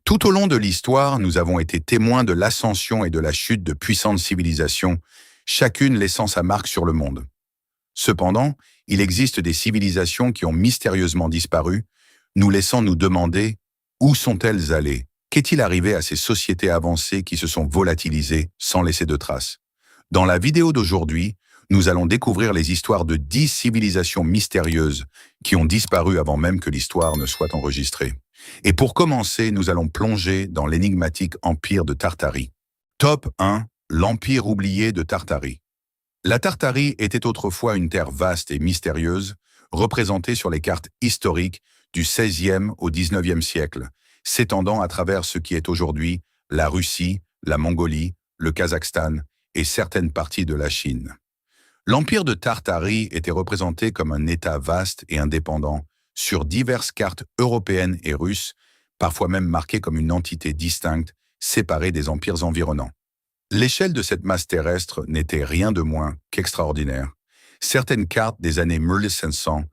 Tout au long de l'histoire, nous avons été témoins de l'ascension et de la chute de puissantes civilisations, chacune laissant sa marque sur le monde. Cependant, il existe des civilisations qui ont mystérieusement disparu, nous laissant nous demander où sont-elles allées? Qu'est-il arrivé à ces sociétés avancées qui se sont volatilisées sans laisser de traces? Dans la vidéo d'aujourd'hui, nous allons découvrir les histoires de 10 civilisations mystérieuses qui ont disparu avant même que l'histoire ne soit enregistrée. Et pour commencer, nous allons plonger dans l'énigmatique empire de Tartarie. Top 1. L'empire oublié de Tartarie. La Tartarie était autrefois une terre vaste et mystérieuse, représentée sur les cartes historiques du XVIe au XIXe siècle, s'étendant à travers ce qui est aujourd'hui la Russie, la Mongolie, le Kazakhstan et certaines parties de la Chine. L'empire de Tartarie était représenté comme un État vaste et indépendant sur diverses cartes européennes et russes, parfois même marqué comme une entité distincte, séparée des empires environnants. L'échelle de cette masse terrestre n'était rien de moins qu'extraordinaire. Certaines cartes des années 1500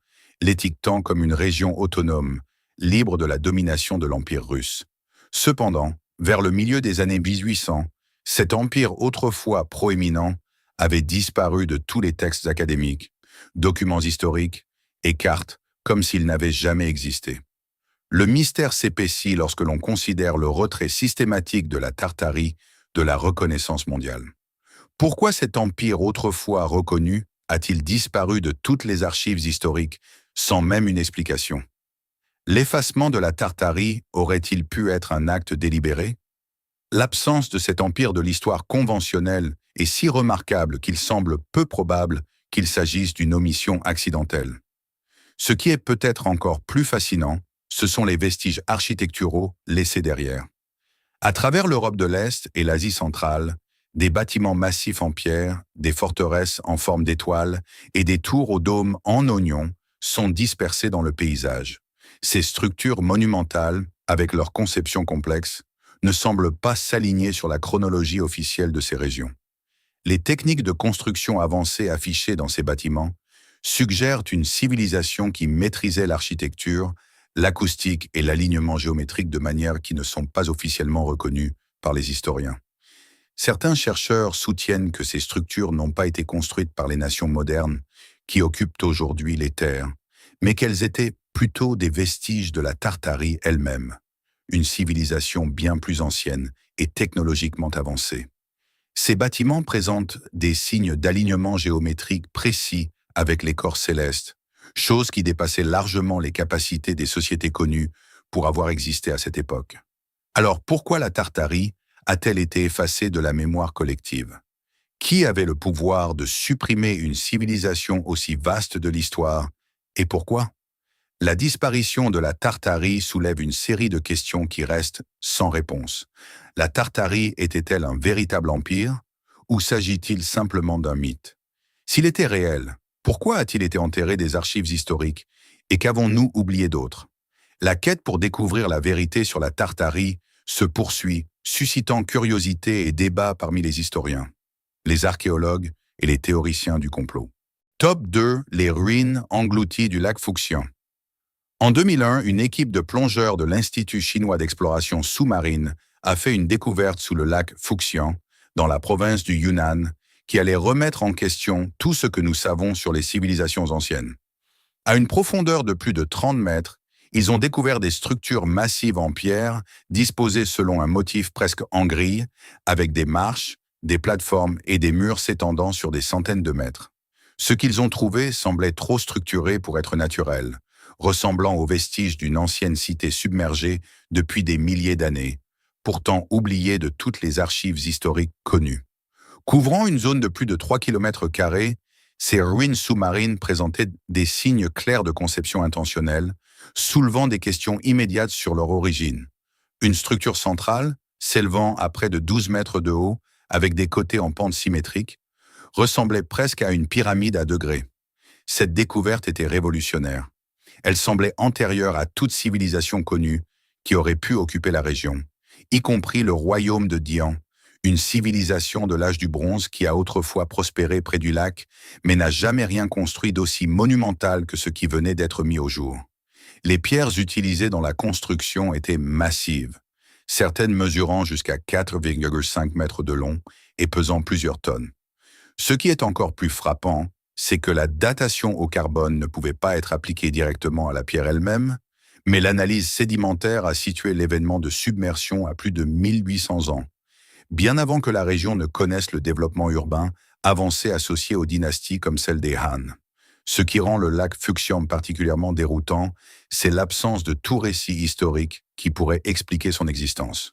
l'étiquetant comme une région autonome, libre de la domination de l'Empire russe. Cependant, vers le milieu des années 1800, cet empire autrefois proéminent avait disparu de tous les textes académiques, documents historiques et cartes, comme s'il n'avait jamais existé. Le mystère s'épaissit lorsque l'on considère le retrait systématique de la Tartarie de la reconnaissance mondiale. Pourquoi cet empire autrefois reconnu a-t-il disparu de toutes les archives historiques sans même une explication? L'effacement de la Tartarie aurait-il pu être un acte délibéré? L'absence de cet empire de l'histoire conventionnelle est si remarquable qu'il semble peu probable qu'il s'agisse d'une omission accidentelle. Ce qui est peut-être encore plus fascinant, ce sont les vestiges architecturaux laissés derrière. À travers l'Europe de l'Est et l'Asie centrale, des bâtiments massifs en pierre, des forteresses en forme d'étoiles et des tours aux dômes en oignon sont dispersés dans le paysage. Ces structures monumentales, avec leur conception complexe, ne semblent pas s'aligner sur la chronologie officielle de ces régions. Les techniques de construction avancées affichées dans ces bâtiments suggèrent une civilisation qui maîtrisait l'architecture, l'acoustique et l'alignement géométrique de manière qui ne sont pas officiellement reconnues par les historiens. Certains chercheurs soutiennent que ces structures n'ont pas été construites par les nations modernes qui occupent aujourd'hui les terres, mais qu'elles étaient plutôt des vestiges de la Tartarie elle-même, une civilisation bien plus ancienne et technologiquement avancée. Ces bâtiments présentent des signes d'alignement géométrique précis avec les corps célestes, chose qui dépassait largement les capacités des sociétés connues pour avoir existé à cette époque. Alors pourquoi la Tartarie a-t-elle été effacée de la mémoire collective? Qui avait le pouvoir de supprimer une civilisation aussi vaste de l'histoire et pourquoi? La disparition de la Tartarie soulève une série de questions qui restent sans réponse. La Tartarie était-elle un véritable empire ou s'agit-il simplement d'un mythe? S'il était réel, pourquoi a-t-il été enterré des archives historiques et qu'avons-nous oublié d'autres? La quête pour découvrir la vérité sur la Tartarie se poursuit, suscitant curiosité et débat parmi les historiens, les archéologues et les théoriciens du complot. Top 2. Les ruines englouties du lac Fuxian. En 2001, une équipe de plongeurs de l'Institut chinois d'exploration sous-marine a fait une découverte sous le lac Fuxian, dans la province du Yunnan, qui allait remettre en question tout ce que nous savons sur les civilisations anciennes. À une profondeur de plus de 30 mètres, ils ont découvert des structures massives en pierre, disposées selon un motif presque en grille, avec des marches, des plateformes et des murs s'étendant sur des centaines de mètres. Ce qu'ils ont trouvé semblait trop structuré pour être naturel, ressemblant aux vestiges d'une ancienne cité submergée depuis des milliers d'années, pourtant oubliée de toutes les archives historiques connues. Couvrant une zone de plus de 3 km², ces ruines sous-marines présentaient des signes clairs de conception intentionnelle, soulevant des questions immédiates sur leur origine. Une structure centrale, s'élevant à près de 12 mètres de haut, avec des côtés en pente symétrique, ressemblait presque à une pyramide à degrés. Cette découverte était révolutionnaire. Elle semblait antérieure à toute civilisation connue qui aurait pu occuper la région, y compris le royaume de Dian, une civilisation de l'âge du bronze qui a autrefois prospéré près du lac, mais n'a jamais rien construit d'aussi monumental que ce qui venait d'être mis au jour. Les pierres utilisées dans la construction étaient massives. certaines mesurant jusqu'à 4,5 mètres de long et pesant plusieurs tonnes. Ce qui est encore plus frappant, c'est que la datation au carbone ne pouvait pas être appliquée directement à la pierre elle-même, mais l'analyse sédimentaire a situé l'événement de submersion à plus de 1800 ans, bien avant que la région ne connaisse le développement urbain avancé associé aux dynasties comme celle des Han. Ce qui rend le lac Fuxian particulièrement déroutant, c'est l'absence de tout récit historique qui pourrait expliquer son existence.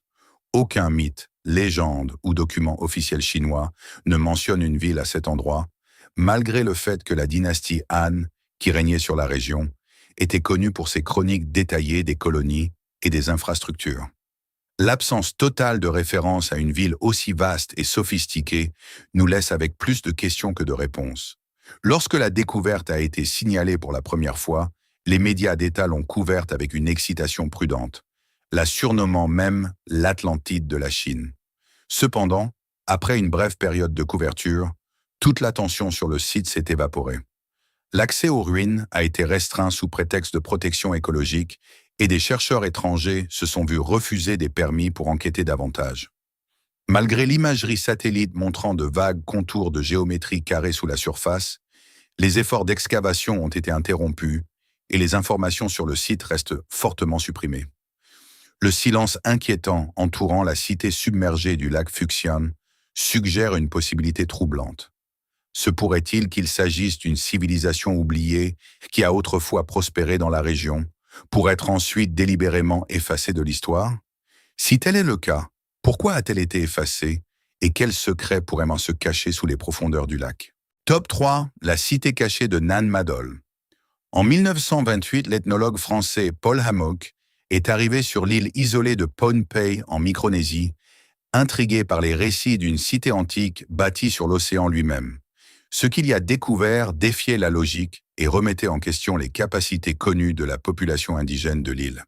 Aucun mythe, légende ou document officiel chinois ne mentionne une ville à cet endroit, malgré le fait que la dynastie Han, qui régnait sur la région, était connue pour ses chroniques détaillées des colonies et des infrastructures. L'absence totale de référence à une ville aussi vaste et sophistiquée nous laisse avec plus de questions que de réponses. Lorsque la découverte a été signalée pour la première fois, les médias d'État l'ont couverte avec une excitation prudente, la surnommant même l'Atlantide de la Chine. Cependant, après une brève période de couverture, toute l'attention sur le site s'est évaporée. L'accès aux ruines a été restreint sous prétexte de protection écologique et des chercheurs étrangers se sont vus refuser des permis pour enquêter davantage. Malgré l'imagerie satellite montrant de vagues contours de géométrie carrée sous la surface, les efforts d'excavation ont été interrompus et les informations sur le site restent fortement supprimées. Le silence inquiétant entourant la cité submergée du lac Fuxian suggère une possibilité troublante. Se pourrait-il qu'il s'agisse d'une civilisation oubliée qui a autrefois prospéré dans la région, pour être ensuite délibérément effacée de l'histoire? Si tel est le cas, pourquoi a-t-elle été effacée et quel secret pourrait se cacher sous les profondeurs du lac? Top 3, la cité cachée de Nan Madol. En 1928, l'ethnologue français Paul Hammock est arrivé sur l'île isolée de Pohnpei en Micronésie, intrigué par les récits d'une cité antique bâtie sur l'océan lui-même. Ce qu'il y a découvert défiait la logique et remettait en question les capacités connues de la population indigène de l'île.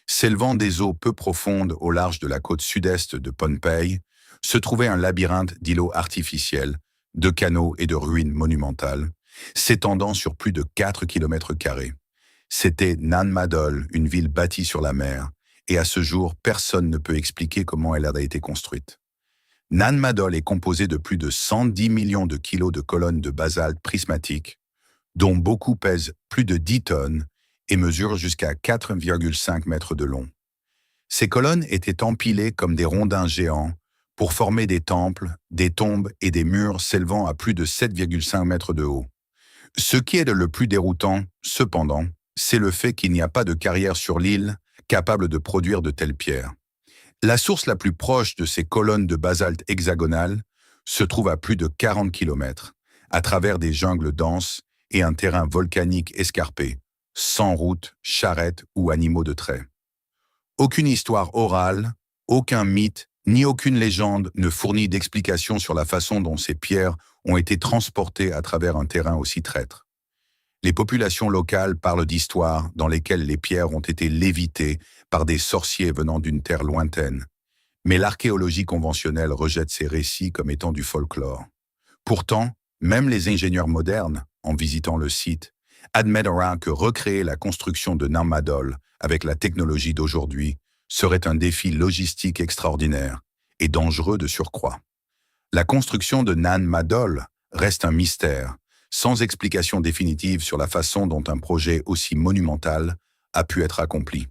S'élevant des eaux peu profondes au large de la côte sud-est de Pohnpei, se trouvait un labyrinthe d'îlots artificiels, de canaux et de ruines monumentales, s'étendant sur plus de 4 km². C'était Nan Madol, une ville bâtie sur la mer, et à ce jour, personne ne peut expliquer comment elle a été construite. Nan Madol est composée de plus de 110 millions de kilos de colonnes de basalte prismatique, dont beaucoup pèsent plus de 10 tonnes et mesurent jusqu'à 4,5 mètres de long. Ces colonnes étaient empilées comme des rondins géants pour former des temples, des tombes et des murs s'élevant à plus de 7,5 mètres de haut. Ce qui est le plus déroutant, cependant, c'est le fait qu'il n'y a pas de carrière sur l'île capable de produire de telles pierres. La source la plus proche de ces colonnes de basalte hexagonales se trouve à plus de 40 km, à travers des jungles denses et un terrain volcanique escarpé, sans route, charrette ou animaux de trait. Aucune histoire orale, aucun mythe, ni aucune légende ne fournit d'explication sur la façon dont ces pierres ont été transportées à travers un terrain aussi traître. Les populations locales parlent d'histoires dans lesquelles les pierres ont été lévitées par des sorciers venant d'une terre lointaine. Mais l'archéologie conventionnelle rejette ces récits comme étant du folklore. Pourtant, même les ingénieurs modernes, en visitant le site, admettront que recréer la construction de Nan Madol avec la technologie d'aujourd'hui serait un défi logistique extraordinaire et dangereux de surcroît. La construction de Nan Madol reste un mystère, sans explication définitive sur la façon dont un projet aussi monumental a pu être accompli.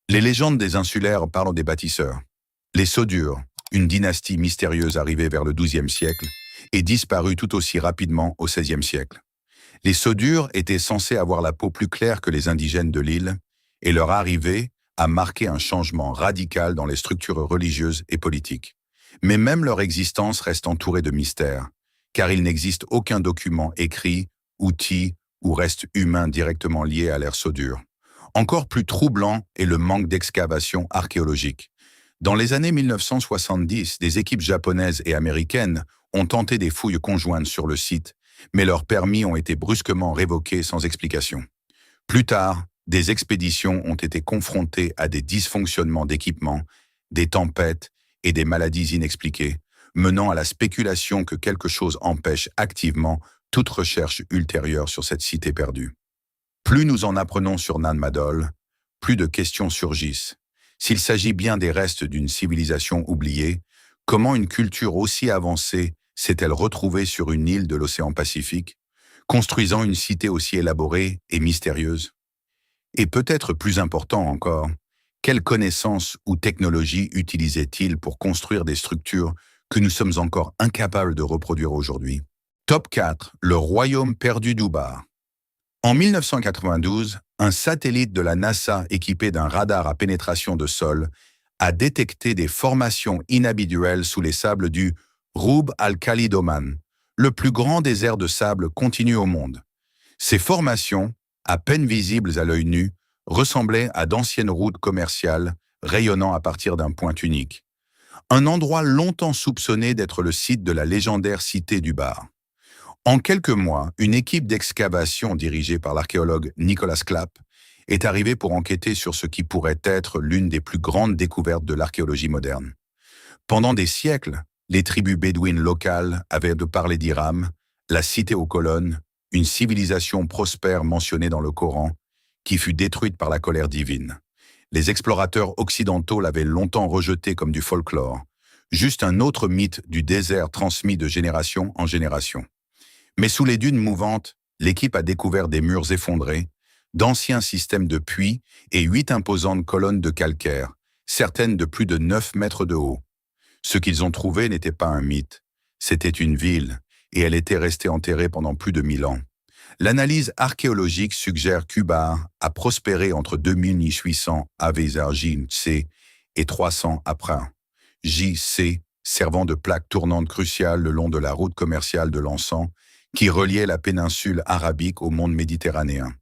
Les légendes des insulaires parlent des bâtisseurs. Les Sodures, une dynastie mystérieuse arrivée vers le XIIe siècle, et disparue tout aussi rapidement au XVIe siècle. Les Sodures étaient censés avoir la peau plus claire que les indigènes de l'île, et leur arrivée a marqué un changement radical dans les structures religieuses et politiques. Mais même leur existence reste entourée de mystères, car il n'existe aucun document écrit, outil ou reste humain directement lié à l'ère Sodure. Encore plus troublant est le manque d'excavation archéologique. Dans les années 1970, des équipes japonaises et américaines ont tenté des fouilles conjointes sur le site, mais leurs permis ont été brusquement révoqués sans explication. Plus tard, des expéditions ont été confrontées à des dysfonctionnements d'équipement, des tempêtes et des maladies inexpliquées, menant à la spéculation que quelque chose empêche activement toute recherche ultérieure sur cette cité perdue. Plus nous en apprenons sur Nan Madol, plus de questions surgissent. S'il s'agit bien des restes d'une civilisation oubliée, comment une culture aussi avancée s'est-elle retrouvée sur une île de l'océan Pacifique, construisant une cité aussi élaborée et mystérieuse? Et peut-être plus important encore, quelles connaissances ou technologies utilisaient-ils pour construire des structures que nous sommes encore incapables de reproduire aujourd'hui? Top 4. Le royaume perdu d'Ubar. En 1992, un satellite de la NASA équipé d'un radar à pénétration de sol a détecté des formations inhabituelles sous les sables du Rub al-Khali d'Oman, le plus grand désert de sable continu au monde. Ces formations, à peine visibles à l'œil nu, ressemblaient à d'anciennes routes commerciales rayonnant à partir d'un point unique. Un endroit longtemps soupçonné d'être le site de la légendaire cité du Bar. En quelques mois, une équipe d'excavation dirigée par l'archéologue Nicholas Clapp est arrivée pour enquêter sur ce qui pourrait être l'une des plus grandes découvertes de l'archéologie moderne. Pendant des siècles, les tribus bédouines locales avaient de parler d'Iram, la cité aux colonnes, une civilisation prospère mentionnée dans le Coran, qui fut détruite par la colère divine. Les explorateurs occidentaux l'avaient longtemps rejeté comme du folklore, juste un autre mythe du désert transmis de génération en génération. Mais sous les dunes mouvantes, l'équipe a découvert des murs effondrés, d'anciens systèmes de puits et 8 imposantes colonnes de calcaire, certaines de plus de 9 mètres de haut. Ce qu'ils ont trouvé n'était pas un mythe, c'était une ville, et elle était restée enterrée pendant plus de 1000 ans. L'analyse archéologique suggère qu'Ubar a prospéré entre 2800 AV JC et 300 après. JC servant de plaque tournante cruciale le long de la route commerciale de l'encens qui reliait la péninsule arabique au monde méditerranéen.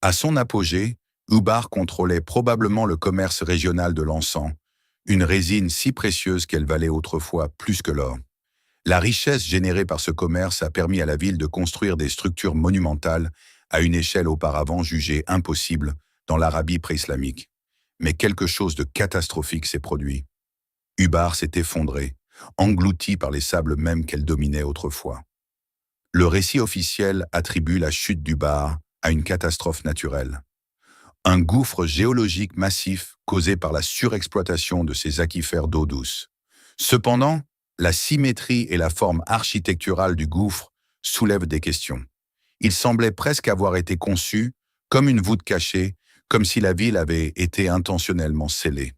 À son apogée, Ubar contrôlait probablement le commerce régional de l'encens, une résine si précieuse qu'elle valait autrefois plus que l'or. La richesse générée par ce commerce a permis à la ville de construire des structures monumentales à une échelle auparavant jugée impossible dans l'Arabie pré-islamique. Mais quelque chose de catastrophique s'est produit. Ubar s'est effondré, englouti par les sables mêmes qu'elle dominait autrefois. Le récit officiel attribue la chute d'Ubar à une catastrophe naturelle. Un gouffre géologique massif causé par la surexploitation de ces aquifères d'eau douce. Cependant, la symétrie et la forme architecturale du gouffre soulèvent des questions. Il semblait presque avoir été conçu comme une voûte cachée, comme si la ville avait été intentionnellement scellée.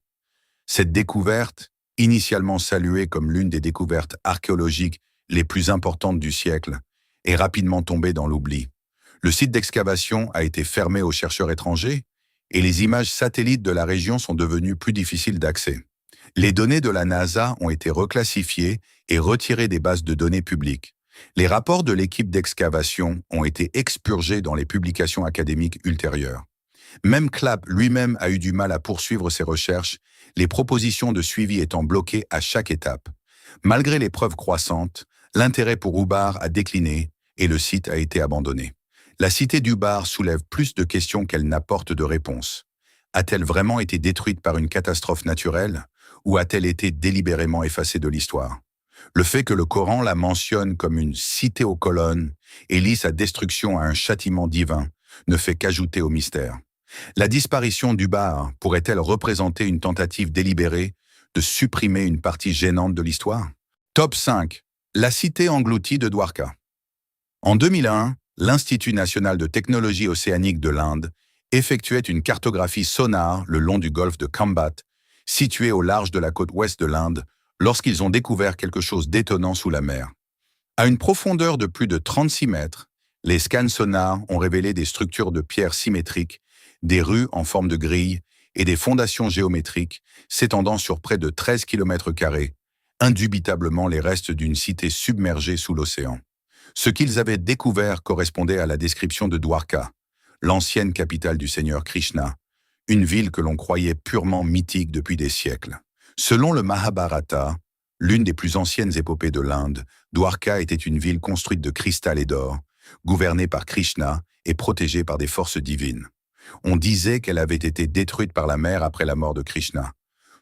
Cette découverte, initialement saluée comme l'une des découvertes archéologiques les plus importantes du siècle, est rapidement tombée dans l'oubli. Le site d'excavation a été fermé aux chercheurs étrangers et les images satellites de la région sont devenues plus difficiles d'accès. Les données de la NASA ont été reclassifiées et retirées des bases de données publiques. Les rapports de l'équipe d'excavation ont été expurgés dans les publications académiques ultérieures. Même Clapp lui-même a eu du mal à poursuivre ses recherches, les propositions de suivi étant bloquées à chaque étape. Malgré les preuves croissantes, l'intérêt pour Ubar a décliné et le site a été abandonné. La cité d'Ubar soulève plus de questions qu'elle n'apporte de réponses. A-t-elle vraiment été détruite par une catastrophe naturelle ou a-t-elle été délibérément effacée de l'histoire? Le fait que le Coran la mentionne comme une cité aux colonnes et lie sa destruction à un châtiment divin ne fait qu'ajouter au mystère. La disparition d'Ubar pourrait-elle représenter une tentative délibérée de supprimer une partie gênante de l'histoire? Top 5. La cité engloutie de Dwarka. En 2001, l'Institut national de technologie océanique de l'Inde effectuait une cartographie sonar le long du golfe de Khambat, situé au large de la côte ouest de l'Inde, lorsqu'ils ont découvert quelque chose d'étonnant sous la mer. À une profondeur de plus de 36 mètres, les scans sonars ont révélé des structures de pierre symétriques, des rues en forme de grille et des fondations géométriques s'étendant sur près de 13 km², indubitablement les restes d'une cité submergée sous l'océan. Ce qu'ils avaient découvert correspondait à la description de Dwarka, l'ancienne capitale du seigneur Krishna, une ville que l'on croyait purement mythique depuis des siècles. Selon le Mahabharata, l'une des plus anciennes épopées de l'Inde, Dwarka était une ville construite de cristal et d'or, gouvernée par Krishna et protégée par des forces divines. On disait qu'elle avait été détruite par la mer après la mort de Krishna,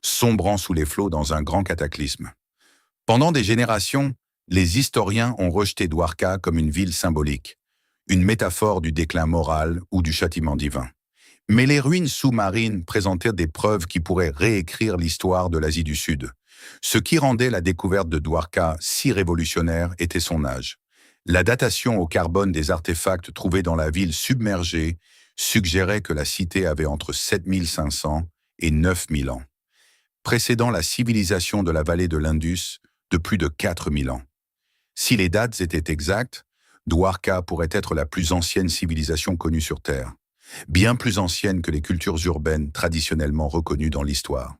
sombrant sous les flots dans un grand cataclysme. Pendant des générations, les historiens ont rejeté Dwarka comme une ville symbolique, une métaphore du déclin moral ou du châtiment divin. Mais les ruines sous-marines présentaient des preuves qui pourraient réécrire l'histoire de l'Asie du Sud. Ce qui rendait la découverte de Dwarka si révolutionnaire était son âge. La datation au carbone des artefacts trouvés dans la ville submergée suggérait que la cité avait entre 7500 et 9000 ans, précédant la civilisation de la vallée de l'Indus de plus de 4000 ans. Si les dates étaient exactes, Dwarka pourrait être la plus ancienne civilisation connue sur Terre, bien plus ancienne que les cultures urbaines traditionnellement reconnues dans l'histoire.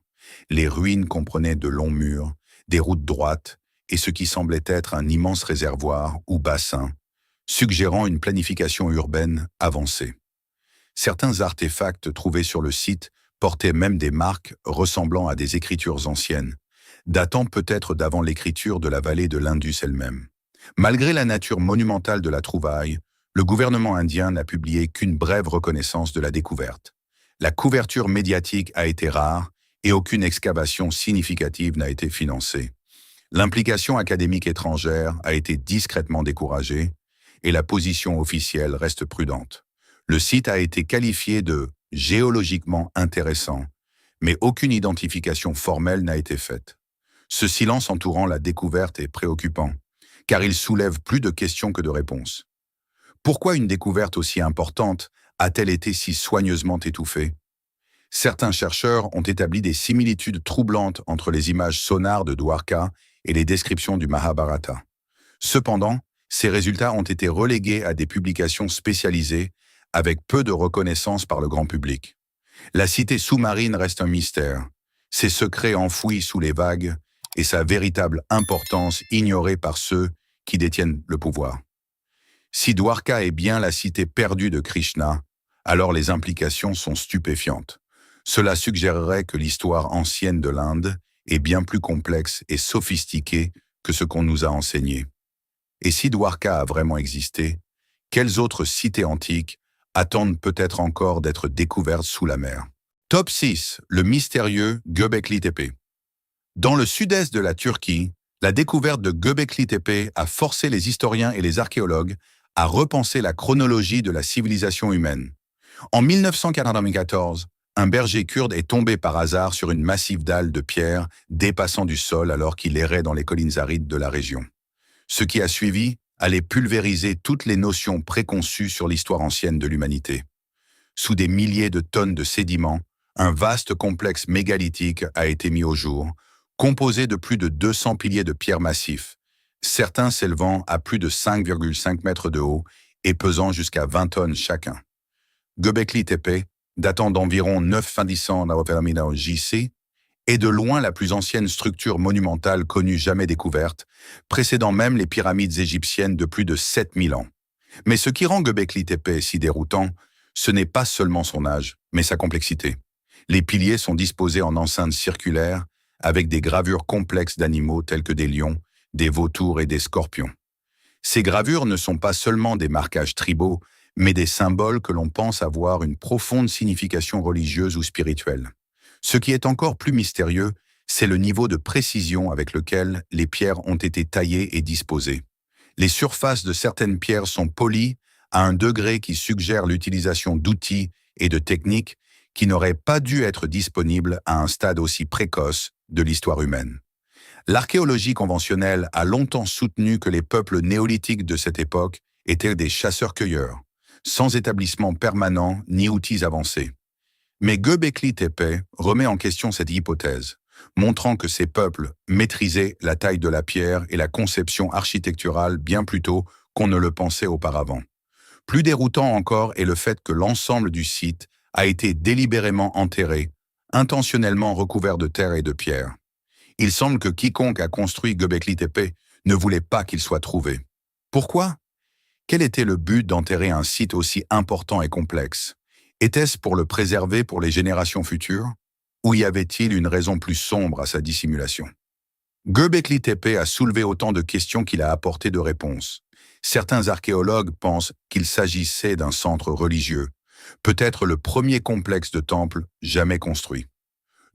Les ruines comprenaient de longs murs, des routes droites et ce qui semblait être un immense réservoir ou bassin, suggérant une planification urbaine avancée. Certains artefacts trouvés sur le site portaient même des marques ressemblant à des écritures anciennes, datant peut-être d'avant l'écriture de la vallée de l'Indus elle-même. Malgré la nature monumentale de la trouvaille, le gouvernement indien n'a publié qu'une brève reconnaissance de la découverte. La couverture médiatique a été rare et aucune excavation significative n'a été financée. L'implication académique étrangère a été discrètement découragée et la position officielle reste prudente. Le site a été qualifié de géologiquement intéressant, mais aucune identification formelle n'a été faite. Ce silence entourant la découverte est préoccupant, car il soulève plus de questions que de réponses. Pourquoi une découverte aussi importante a-t-elle été si soigneusement étouffée? Certains chercheurs ont établi des similitudes troublantes entre les images sonars de Dwarka et les descriptions du Mahabharata. Cependant, ces résultats ont été relégués à des publications spécialisées avec peu de reconnaissance par le grand public. La cité sous-marine reste un mystère, ses secrets enfouis sous les vagues et sa véritable importance ignorée par ceux qui détiennent le pouvoir. Si Dwarka est bien la cité perdue de Krishna, alors les implications sont stupéfiantes. Cela suggérerait que l'histoire ancienne de l'Inde est bien plus complexe et sophistiquée que ce qu'on nous a enseigné. Et si Dwarka a vraiment existé, quelles autres cités antiques attendent peut-être encore d'être découvertes sous la mer? Top 6. Le mystérieux Göbekli Tepe. Dans le sud-est de la Turquie, la découverte de Göbekli Tepe a forcé les historiens et les archéologues à repenser la chronologie de la civilisation humaine. En 1994, un berger kurde est tombé par hasard sur une massive dalle de pierre dépassant du sol alors qu'il errait dans les collines arides de la région. Ce qui a suivi allait pulvériser toutes les notions préconçues sur l'histoire ancienne de l'humanité. Sous des milliers de tonnes de sédiments, un vaste complexe mégalithique a été mis au jour, composé de plus de 200 piliers de pierre massifs, certains s'élevant à plus de 5,5 mètres de haut et pesant jusqu'à 20 tonnes chacun. Göbekli Tepe, datant d'environ 900 JC, est de loin la plus ancienne structure monumentale connue jamais découverte, précédant même les pyramides égyptiennes de plus de 7000 ans. Mais ce qui rend Göbekli Tepe si déroutant, ce n'est pas seulement son âge, mais sa complexité. Les piliers sont disposés en enceintes circulaires, avec des gravures complexes d'animaux tels que des lions, des vautours et des scorpions. Ces gravures ne sont pas seulement des marquages tribaux, mais des symboles que l'on pense avoir une profonde signification religieuse ou spirituelle. Ce qui est encore plus mystérieux, c'est le niveau de précision avec lequel les pierres ont été taillées et disposées. Les surfaces de certaines pierres sont polies à un degré qui suggère l'utilisation d'outils et de techniques qui n'auraient pas dû être disponibles à un stade aussi précoce de l'histoire humaine. L'archéologie conventionnelle a longtemps soutenu que les peuples néolithiques de cette époque étaient des chasseurs-cueilleurs, sans établissement permanent ni outils avancés. Mais Göbekli Tepe remet en question cette hypothèse, montrant que ces peuples maîtrisaient la taille de la pierre et la conception architecturale bien plus tôt qu'on ne le pensait auparavant. Plus déroutant encore est le fait que l'ensemble du site a été délibérément enterré, intentionnellement recouvert de terre et de pierre. Il semble que quiconque a construit Göbekli Tepe ne voulait pas qu'il soit trouvé. Pourquoi? Quel était le but d'enterrer un site aussi important et complexe? Était-ce pour le préserver pour les générations futures? Ou y avait-il une raison plus sombre à sa dissimulation? Göbekli Tepe a soulevé autant de questions qu'il a apporté de réponses. Certains archéologues pensent qu'il s'agissait d'un centre religieux, peut-être le premier complexe de temples jamais construit.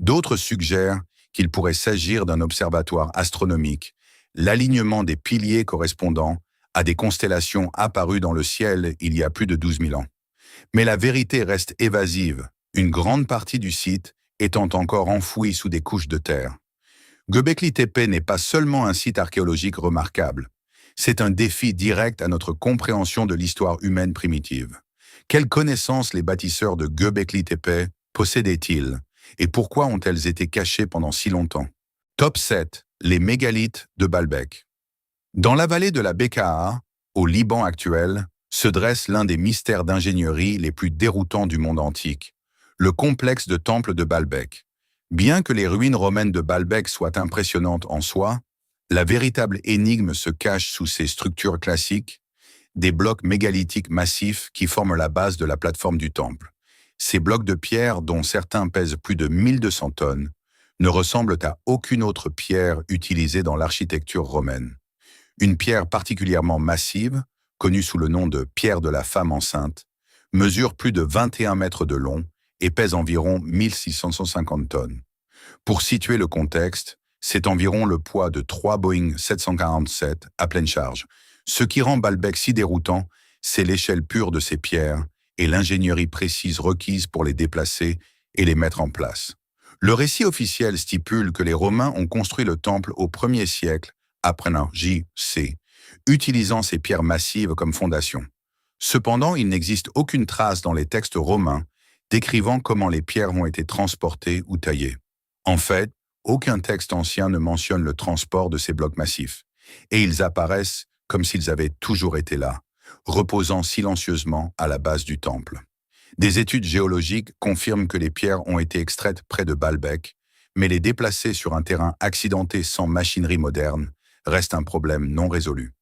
D'autres suggèrent qu'il pourrait s'agir d'un observatoire astronomique, l'alignement des piliers correspondant à des constellations apparues dans le ciel il y a plus de 12 000 ans. Mais la vérité reste évasive, une grande partie du site étant encore enfouie sous des couches de terre. Göbekli Tepe n'est pas seulement un site archéologique remarquable, c'est un défi direct à notre compréhension de l'histoire humaine primitive. Quelles connaissances les bâtisseurs de Göbekli Tepe possédaient-ils et pourquoi ont-elles été cachées pendant si longtemps? Top 7. Les mégalithes de Baalbek. Dans la vallée de la Bekaa, au Liban actuel, se dresse l'un des mystères d'ingénierie les plus déroutants du monde antique, le complexe de temples de Baalbek. Bien que les ruines romaines de Baalbek soient impressionnantes en soi, la véritable énigme se cache sous ces structures classiques, des blocs mégalithiques massifs qui forment la base de la plateforme du temple. Ces blocs de pierre, dont certains pèsent plus de 1200 tonnes, ne ressemblent à aucune autre pierre utilisée dans l'architecture romaine. Une pierre particulièrement massive, connue sous le nom de pierre de la femme enceinte, mesure plus de 21 mètres de long et pèse environ 1650 tonnes. Pour situer le contexte, c'est environ le poids de 3 Boeing 747 à pleine charge. Ce qui rend Baalbek si déroutant, c'est l'échelle pure de ces pierres et l'ingénierie précise requise pour les déplacer et les mettre en place. Le récit officiel stipule que les Romains ont construit le temple au 1er siècle après J.C., utilisant ces pierres massives comme fondation. Cependant, il n'existe aucune trace dans les textes romains décrivant comment les pierres ont été transportées ou taillées. En fait, aucun texte ancien ne mentionne le transport de ces blocs massifs, et ils apparaissent comme s'ils avaient toujours été là, reposant silencieusement à la base du temple. Des études géologiques confirment que les pierres ont été extraites près de Baalbek, mais les déplacer sur un terrain accidenté sans machinerie moderne reste un problème non résolu.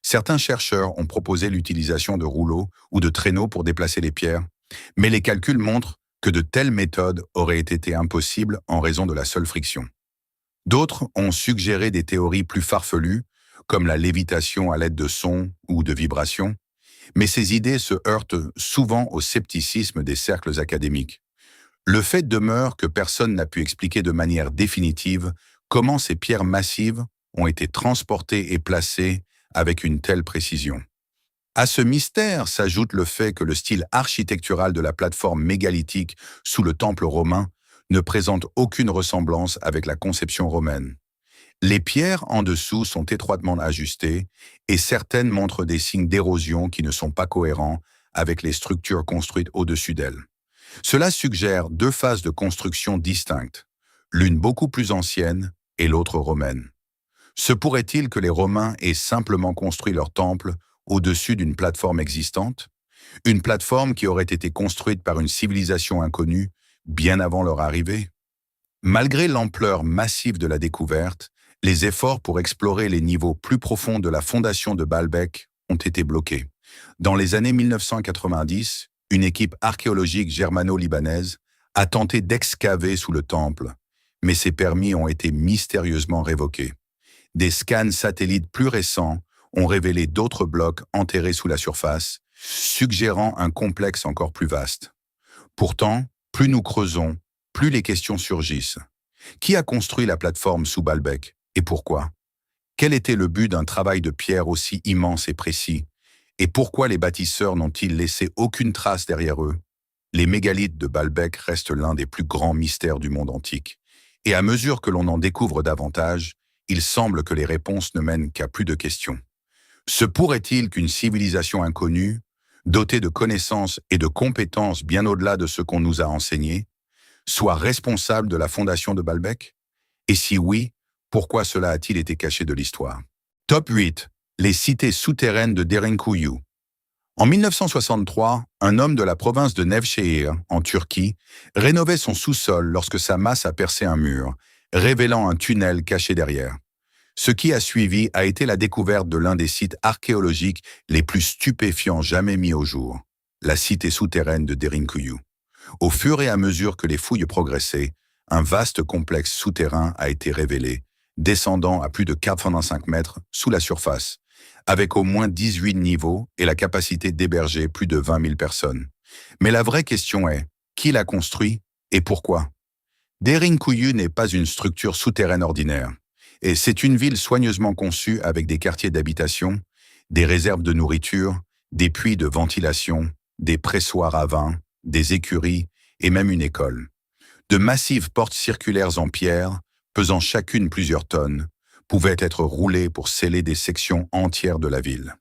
Certains chercheurs ont proposé l'utilisation de rouleaux ou de traîneaux pour déplacer les pierres, mais les calculs montrent que de telles méthodes auraient été impossibles en raison de la seule friction. D'autres ont suggéré des théories plus farfelues, comme la lévitation à l'aide de sons ou de vibrations, mais ces idées se heurtent souvent au scepticisme des cercles académiques. Le fait demeure que personne n'a pu expliquer de manière définitive comment ces pierres massives ont été transportées et placées avec une telle précision. À ce mystère s'ajoute le fait que le style architectural de la plateforme mégalithique sous le temple romain ne présente aucune ressemblance avec la conception romaine. Les pierres en dessous sont étroitement ajustées et certaines montrent des signes d'érosion qui ne sont pas cohérents avec les structures construites au-dessus d'elles. Cela suggère deux phases de construction distinctes, l'une beaucoup plus ancienne et l'autre romaine. Se pourrait-il que les Romains aient simplement construit leur temple au-dessus d'une plateforme existante, une plateforme qui aurait été construite par une civilisation inconnue bien avant leur arrivée? Malgré l'ampleur massive de la découverte, les efforts pour explorer les niveaux plus profonds de la fondation de Baalbek ont été bloqués. Dans les années 1990, une équipe archéologique germano-libanaise a tenté d'excaver sous le temple, mais ses permis ont été mystérieusement révoqués. Des scans satellites plus récents ont révélé d'autres blocs enterrés sous la surface, suggérant un complexe encore plus vaste. Pourtant, plus nous creusons, plus les questions surgissent. Qui a construit la plateforme sous Baalbek et pourquoi? Quel était le but d'un travail de pierre aussi immense et précis? Et pourquoi les bâtisseurs n'ont-ils laissé aucune trace derrière eux? Les mégalithes de Baalbek restent l'un des plus grands mystères du monde antique. Et à mesure que l'on en découvre davantage, il semble que les réponses ne mènent qu'à plus de questions. Se pourrait-il qu'une civilisation inconnue, dotée de connaissances et de compétences bien au-delà de ce qu'on nous a enseigné, soit responsable de la fondation de Baalbek? Et si oui, pourquoi cela a-t-il été caché de l'histoire? Top 8. Les cités souterraines de Derinkuyu. En 1963, un homme de la province de Nevşehir, en Turquie, rénovait son sous-sol lorsque sa masse a percé un mur, révélant un tunnel caché derrière. Ce qui a suivi a été la découverte de l'un des sites archéologiques les plus stupéfiants jamais mis au jour, la cité souterraine de Derinkuyu. Au fur et à mesure que les fouilles progressaient, un vaste complexe souterrain a été révélé, descendant à plus de 85 mètres sous la surface, avec au moins 18 niveaux et la capacité d'héberger plus de 20 000 personnes. Mais la vraie question est, qui l'a construit et pourquoi? Derinkuyu n'est pas une structure souterraine ordinaire, et c'est une ville soigneusement conçue avec des quartiers d'habitation, des réserves de nourriture, des puits de ventilation, des pressoirs à vin, des écuries et même une école. De massives portes circulaires en pierre, pesant chacune plusieurs tonnes, pouvaient être roulées pour sceller des sections entières de la ville.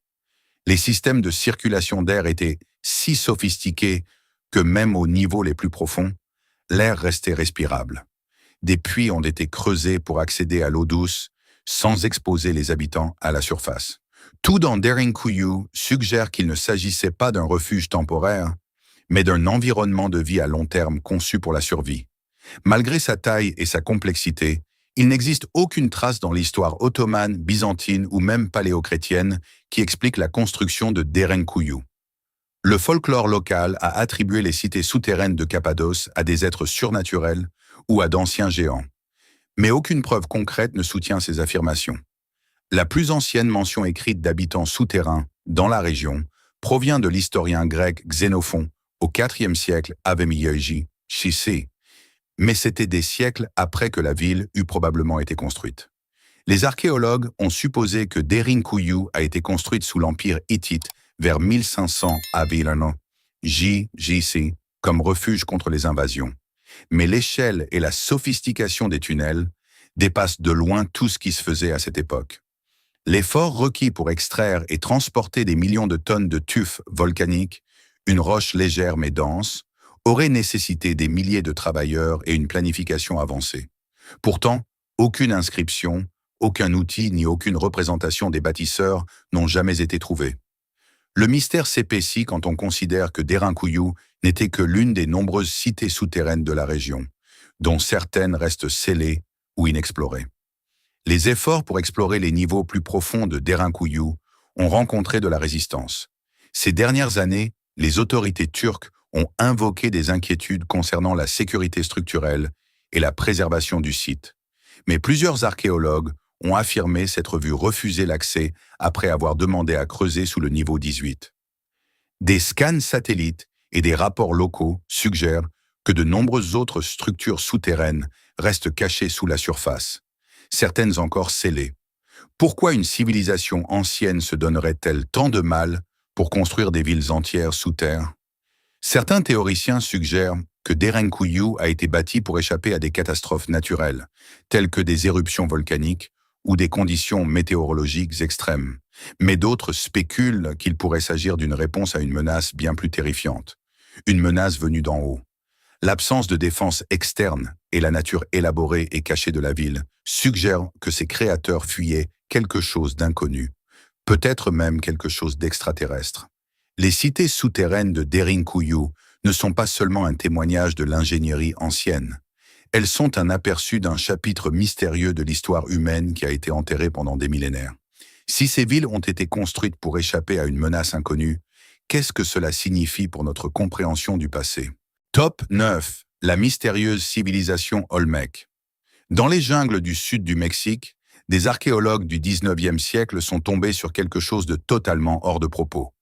Les systèmes de circulation d'air étaient si sophistiqués que même aux niveaux les plus profonds, l'air restait respirable. Des puits ont été creusés pour accéder à l'eau douce sans exposer les habitants à la surface. Tout dans Derinkuyu suggère qu'il ne s'agissait pas d'un refuge temporaire, mais d'un environnement de vie à long terme conçu pour la survie. Malgré sa taille et sa complexité, il n'existe aucune trace dans l'histoire ottomane, byzantine ou même paléochrétienne qui explique la construction de Derinkuyu. Le folklore local a attribué les cités souterraines de Cappadoce à des êtres surnaturels ou à d'anciens géants. Mais aucune preuve concrète ne soutient ces affirmations. La plus ancienne mention écrite d'habitants souterrains dans la région provient de l'historien grec Xénophon au IVe siècle Avemiyoji, Chissé, mais c'était des siècles après que la ville eût probablement été construite. Les archéologues ont supposé que Derinkuyu a été construite sous l'Empire hittite vers 1500 Avilano, JC, comme refuge contre les invasions. Mais l'échelle et la sophistication des tunnels dépassent de loin tout ce qui se faisait à cette époque. L'effort requis pour extraire et transporter des millions de tonnes de tuf volcanique, une roche légère mais dense, aurait nécessité des milliers de travailleurs et une planification avancée. Pourtant, aucune inscription, aucun outil ni aucune représentation des bâtisseurs n'ont jamais été trouvés. Le mystère s'épaissit quand on considère que Derinkuyu n'était que l'une des nombreuses cités souterraines de la région, dont certaines restent scellées ou inexplorées. Les efforts pour explorer les niveaux plus profonds de Derinkuyu ont rencontré de la résistance. Ces dernières années, les autorités turques ont invoqué des inquiétudes concernant la sécurité structurelle et la préservation du site. Mais plusieurs archéologues ont affirmé s'être vus refuser l'accès après avoir demandé à creuser sous le niveau 18. Des scans satellites et des rapports locaux suggèrent que de nombreuses autres structures souterraines restent cachées sous la surface, certaines encore scellées. Pourquoi une civilisation ancienne se donnerait-elle tant de mal pour construire des villes entières sous terre? Certains théoriciens suggèrent que Derinkuyu a été bâti pour échapper à des catastrophes naturelles, telles que des éruptions volcaniques ou des conditions météorologiques extrêmes. Mais d'autres spéculent qu'il pourrait s'agir d'une réponse à une menace bien plus terrifiante, une menace venue d'en haut. L'absence de défense externe et la nature élaborée et cachée de la ville suggèrent que ses créateurs fuyaient quelque chose d'inconnu, peut-être même quelque chose d'extraterrestre. Les cités souterraines de Derinkuyu ne sont pas seulement un témoignage de l'ingénierie ancienne. Elles sont un aperçu d'un chapitre mystérieux de l'histoire humaine qui a été enterré pendant des millénaires. Si ces villes ont été construites pour échapper à une menace inconnue, qu'est-ce que cela signifie pour notre compréhension du passé? Top 9. La mystérieuse civilisation Olmec. Dans les jungles du sud du Mexique, des archéologues du 19e siècle sont tombés sur quelque chose de totalement hors de propos.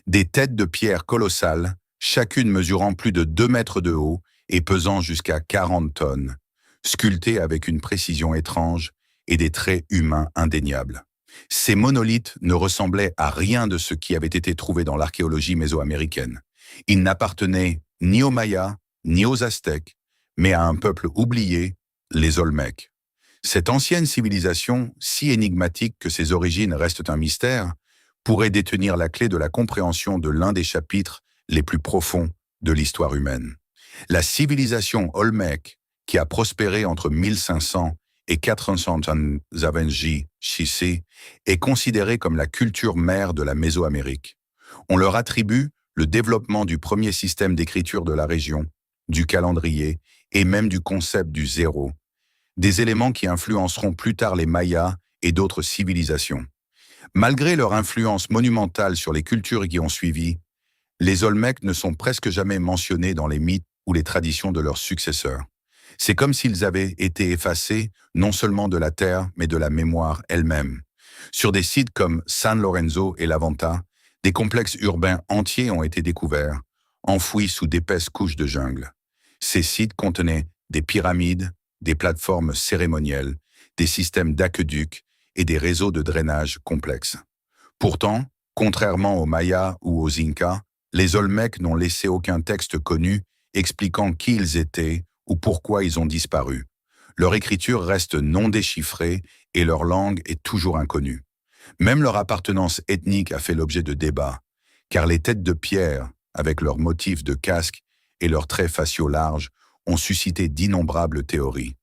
Des têtes de pierre colossales, chacune mesurant plus de 2 mètres de haut et pesant jusqu'à 40 tonnes, sculptées avec une précision étrange et des traits humains indéniables. Ces monolithes ne ressemblaient à rien de ce qui avait été trouvé dans l'archéologie mésoaméricaine. Ils n'appartenaient ni aux Mayas, ni aux Aztèques, mais à un peuple oublié, les Olmèques. Cette ancienne civilisation, si énigmatique que ses origines restent un mystère, pourrait détenir la clé de la compréhension de l'un des chapitres les plus profonds de l'histoire humaine. La civilisation Olmèque, qui a prospéré entre 1500 et 400 Zavenji Chissé, est considérée comme la culture mère de la Mésoamérique. On leur attribue le développement du premier système d'écriture de la région, du calendrier et même du concept du zéro, des éléments qui influenceront plus tard les Mayas et d'autres civilisations. Malgré leur influence monumentale sur les cultures qui ont suivi, les Olmèques ne sont presque jamais mentionnés dans les mythes ou les traditions de leurs successeurs. C'est comme s'ils avaient été effacés non seulement de la terre, mais de la mémoire elle-même. Sur des sites comme San Lorenzo et Lavanta, des complexes urbains entiers ont été découverts, enfouis sous d'épaisses couches de jungle. Ces sites contenaient des pyramides, des plateformes cérémonielles, des systèmes d'aqueducs et des réseaux de drainage complexes. Pourtant, contrairement aux Mayas ou aux Incas, les Olmèques n'ont laissé aucun texte connu expliquant qui ils étaient ou pourquoi ils ont disparu. Leur écriture reste non déchiffrée et leur langue est toujours inconnue. Même leur appartenance ethnique a fait l'objet de débats, car les têtes de pierre, avec leurs motifs de casque et leurs traits faciaux larges, ont suscité d'innombrables théories,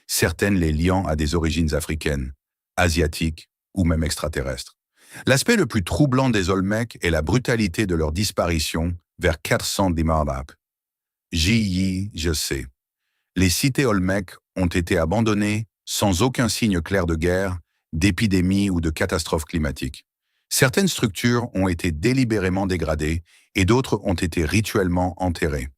certaines les liant à des origines africaines, asiatiques ou même extraterrestres. L'aspect le plus troublant des Olmecs est la brutalité de leur disparition vers 400 d'Imarlap. Je sais. Les cités Olmecs ont été abandonnées sans aucun signe clair de guerre, d'épidémie ou de catastrophe climatique. Certaines structures ont été délibérément dégradées et d'autres ont été rituellement enterrées.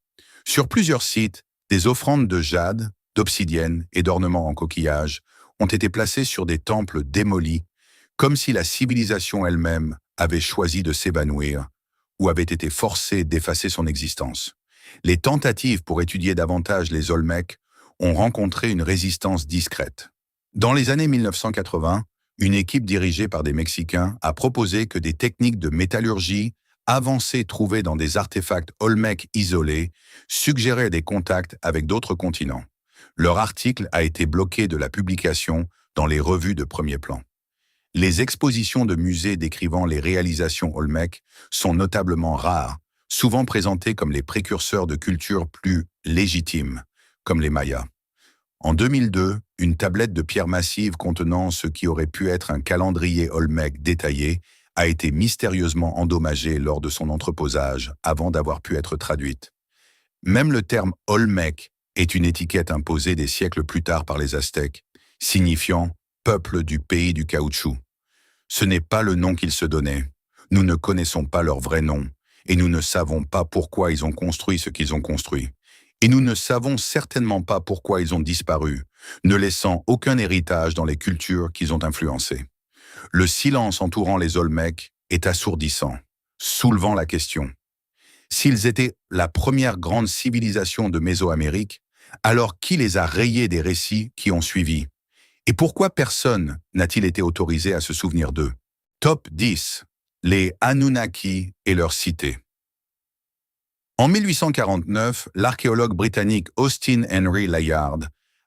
Sur plusieurs sites, des offrandes de jade, d'obsidienne et d'ornements en coquillage ont été placées sur des temples démolis, comme si la civilisation elle-même avait choisi de s'évanouir ou avait été forcée d'effacer son existence. Les tentatives pour étudier davantage les Olmecs ont rencontré une résistance discrète. Dans les années 1980, une équipe dirigée par des Mexicains a proposé que des techniques de métallurgie avancées trouvées dans des artefacts Olmecs isolés suggéraient des contacts avec d'autres continents. Leur article a été bloqué de la publication dans les revues de premier plan. Les expositions de musées décrivant les réalisations Olmecs sont notablement rares, souvent présentées comme les précurseurs de cultures plus légitimes, comme les Mayas. En 2002, une tablette de pierre massive contenant ce qui aurait pu être un calendrier Olmec détaillé a été mystérieusement endommagée lors de son entreposage avant d'avoir pu être traduite. Même le terme Olmec est une étiquette imposée des siècles plus tard par les Aztèques, signifiant « peuple du pays du caoutchouc ». Ce n'est pas le nom qu'ils se donnaient. Nous ne connaissons pas leur vrai nom, et nous ne savons pas pourquoi ils ont construit ce qu'ils ont construit. Et nous ne savons certainement pas pourquoi ils ont disparu, ne laissant aucun héritage dans les cultures qu'ils ont influencées. Le silence entourant les Olmecs est assourdissant, soulevant la question. S'ils étaient la première grande civilisation de Mésoamérique, alors qui les a rayés des récits qui ont suivi? Et pourquoi personne n'a-t-il été autorisé à se souvenir d'eux? Top 10. Les Anunnaki et leurs cités. En 1849, l'archéologue britannique Austin Henry Layard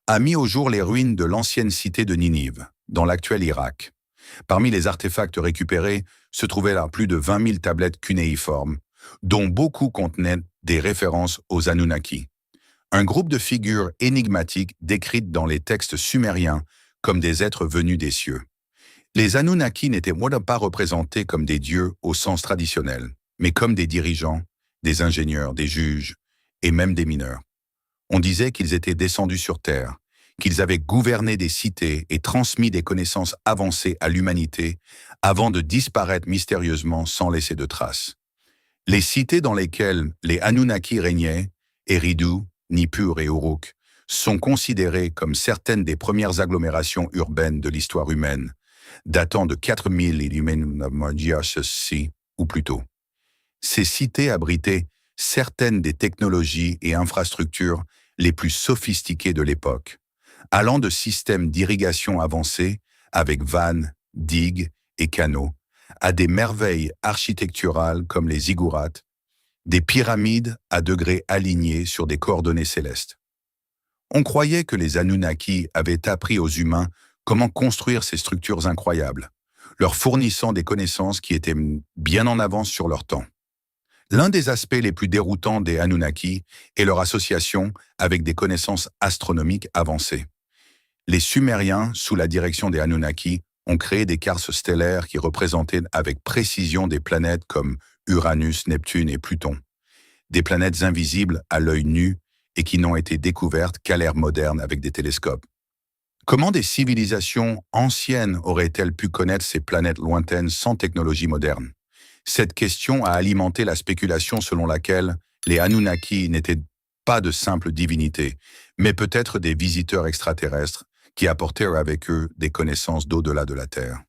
a mis au jour les ruines de l'ancienne cité de Ninive, dans l'actuel Irak. Parmi les artefacts récupérés se trouvaient là plus de 20 000 tablettes cunéiformes, dont beaucoup contenaient des références aux Anunnaki. Un groupe de figures énigmatiques décrites dans les textes sumériens comme des êtres venus des cieux. Les Anunnaki n'étaient pas représentés comme des dieux au sens traditionnel, mais comme des dirigeants, des ingénieurs, des juges et même des mineurs. On disait qu'ils étaient descendus sur Terre, qu'ils avaient gouverné des cités et transmis des connaissances avancées à l'humanité avant de disparaître mystérieusement sans laisser de traces. Les cités dans lesquelles les Anunnaki régnaient, Eridu, Nippur et Uruk, sont considérées comme certaines des premières agglomérations urbaines de l'histoire humaine, datant de 4000 ou plus tôt. Ces cités abritaient certaines des technologies et infrastructures les plus sophistiquées de l'époque, allant de systèmes d'irrigation avancés avec vannes, digues et canaux, à des merveilles architecturales comme les ziggourats, des pyramides à degrés alignés sur des coordonnées célestes. On croyait que les Anunnaki avaient appris aux humains comment construire ces structures incroyables, leur fournissant des connaissances qui étaient bien en avance sur leur temps. L'un des aspects les plus déroutants des Anunnaki est leur association avec des connaissances astronomiques avancées. Les Sumériens, sous la direction des Anunnaki, ont créé des cartes stellaires qui représentaient avec précision des planètes comme Uranus, Neptune et Pluton. Des planètes invisibles à l'œil nu et qui n'ont été découvertes qu'à l'ère moderne avec des télescopes. Comment des civilisations anciennes auraient-elles pu connaître ces planètes lointaines sans technologie moderne? Cette question a alimenté la spéculation selon laquelle les Anunnaki n'étaient pas de simples divinités, mais peut-être des visiteurs extraterrestres qui apportèrent avec eux des connaissances d'au-delà de la Terre.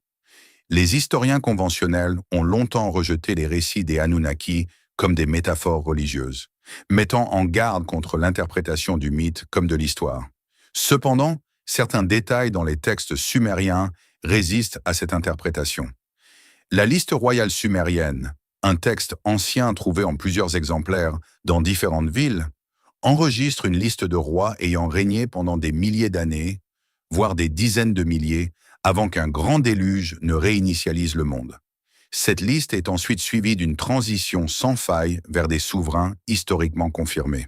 Les historiens conventionnels ont longtemps rejeté les récits des Anunnaki comme des métaphores religieuses, mettant en garde contre l'interprétation du mythe comme de l'histoire. Cependant, certains détails dans les textes sumériens résistent à cette interprétation. La liste royale sumérienne, un texte ancien trouvé en plusieurs exemplaires dans différentes villes, enregistre une liste de rois ayant régné pendant des milliers d'années, voire des dizaines de milliers, avant qu'un grand déluge ne réinitialise le monde. Cette liste est ensuite suivie d'une transition sans faille vers des souverains historiquement confirmés.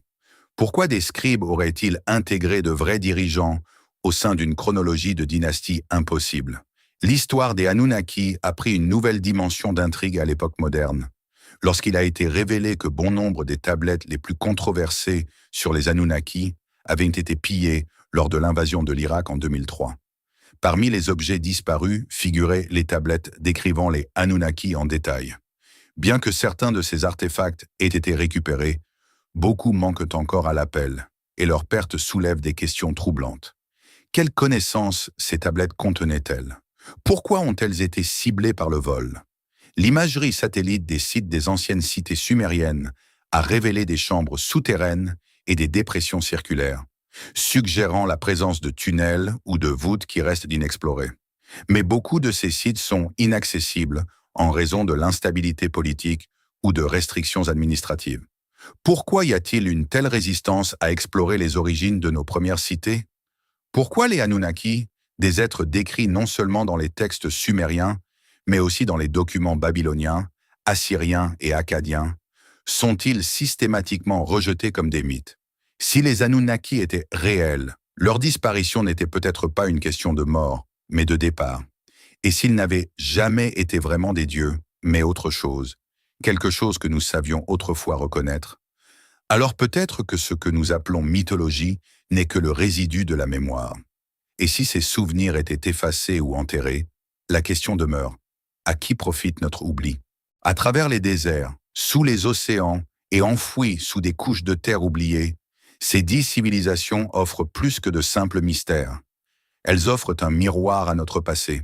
Pourquoi des scribes auraient-ils intégré de vrais dirigeants au sein d'une chronologie de dynasties impossible? L'histoire des Anunnaki a pris une nouvelle dimension d'intrigue à l'époque moderne. Lorsqu'il a été révélé que bon nombre des tablettes les plus controversées sur les Anunnaki avaient été pillées lors de l'invasion de l'Irak en 2003. Parmi les objets disparus figuraient les tablettes décrivant les Anunnaki en détail. Bien que certains de ces artefacts aient été récupérés, beaucoup manquent encore à l'appel, et leur perte soulève des questions troublantes. Quelles connaissances ces tablettes contenaient-elles? Pourquoi ont-elles été ciblées par le vol? L'imagerie satellite des sites des anciennes cités sumériennes a révélé des chambres souterraines et des dépressions circulaires, suggérant la présence de tunnels ou de voûtes qui restent d'inexplorés. Mais beaucoup de ces sites sont inaccessibles en raison de l'instabilité politique ou de restrictions administratives. Pourquoi y a-t-il une telle résistance à explorer les origines de nos premières cités? Pourquoi les Anunnaki, des êtres décrits non seulement dans les textes sumériens, mais aussi dans les documents babyloniens, assyriens et akkadiens, sont-ils systématiquement rejetés comme des mythes? Si les Anunnaki étaient réels, leur disparition n'était peut-être pas une question de mort, mais de départ. Et s'ils n'avaient jamais été vraiment des dieux, mais autre chose, quelque chose que nous savions autrefois reconnaître, alors peut-être que ce que nous appelons mythologie n'est que le résidu de la mémoire. Et si ces souvenirs étaient effacés ou enterrés, la question demeure: à qui profite notre oubli? À travers les déserts, sous les océans et enfouis sous des couches de terre oubliées, ces 10 civilisations offrent plus que de simples mystères. Elles offrent un miroir à notre passé.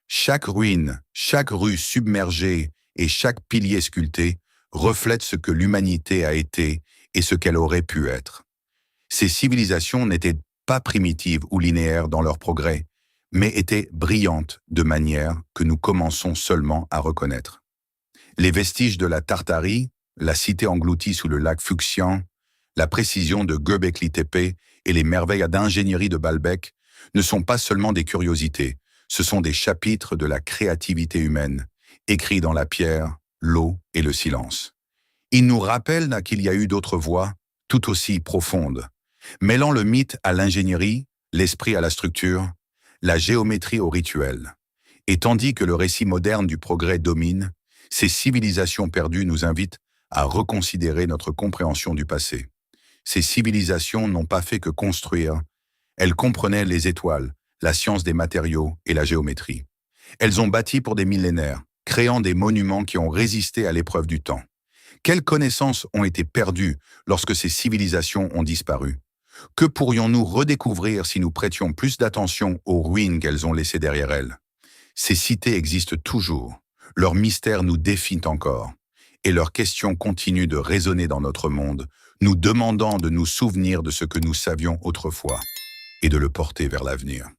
Chaque ruine, chaque rue submergée et chaque pilier sculpté reflète ce que l'humanité a été et ce qu'elle aurait pu être. Ces civilisations n'étaient pas primitives ou linéaires dans leur progrès, mais étaient brillantes de manière que nous commençons seulement à reconnaître. Les vestiges de la Tartarie, la cité engloutie sous le lac Fuxian, la précision de Göbekli Tepe et les merveilles d'ingénierie de Baalbek ne sont pas seulement des curiosités, ce sont des chapitres de la créativité humaine, écrits dans la pierre, l'eau et le silence. Ils nous rappellent qu'il y a eu d'autres voies, tout aussi profondes, mêlant le mythe à l'ingénierie, l'esprit à la structure, la géométrie au rituel. Et tandis que le récit moderne du progrès domine, ces civilisations perdues nous invitent à reconsidérer notre compréhension du passé. Ces civilisations n'ont pas fait que construire, elles comprenaient les étoiles, la science des matériaux et la géométrie. Elles ont bâti pour des millénaires, créant des monuments qui ont résisté à l'épreuve du temps. Quelles connaissances ont été perdues lorsque ces civilisations ont disparu? Que pourrions-nous redécouvrir si nous prêtions plus d'attention aux ruines qu'elles ont laissées derrière elles? Ces cités existent toujours, leurs mystères nous défient encore, et leurs questions continuent de résonner dans notre monde, nous demandant de nous souvenir de ce que nous savions autrefois et de le porter vers l'avenir.